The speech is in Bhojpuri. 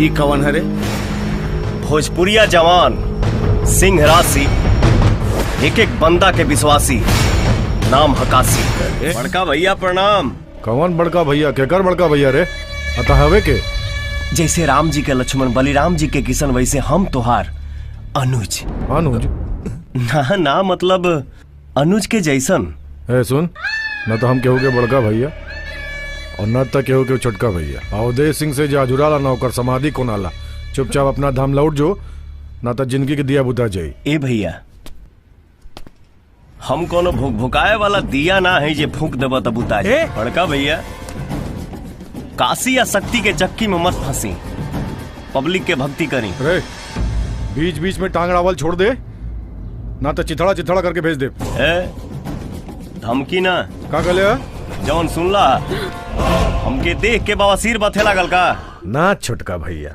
ई कवन हरे? भोजपुरिया जवान, सिंह राशि, एक एक बंदा के विश्वासी, नाम हकासी। बड़का भैया प्रणाम। कौन बड़का भैया? केकर बड़का भैया रे? अतः हवे के? जैसे राम जी के लक्ष्मण, बलिराम जी के किशन, वैसे हम तोहार अनुज। अनुज? ना मतलब अनुज के जैसन। ए सुन, न तो हम केहू के बड़का भैया और न तो केहू के छोटका भैया। अवधेश सिंह से जाजुराला न होकर समाधि कोनाला। चुपचाप अपना धाम लौट जो, न तो जिंदगी के दिया बुता जाई। ए भैया, हम कोनो भूख भुकाए वाला दिया ना है जे फूंक देब तब बुता जाए। बड़का भैया, काशी या शक्ति के चक्की में मत फंसी, पब्लिक के भक्ति करी। अरे बीच बीच में टांग अड़ावल छोड़ दे, ना तो चिथड़ा चिथड़ा करके भेज दे। धमकी ना का कहले? जौन सुनला हमके देख के बवासीर बथे लागल का? ना छोटका भैया,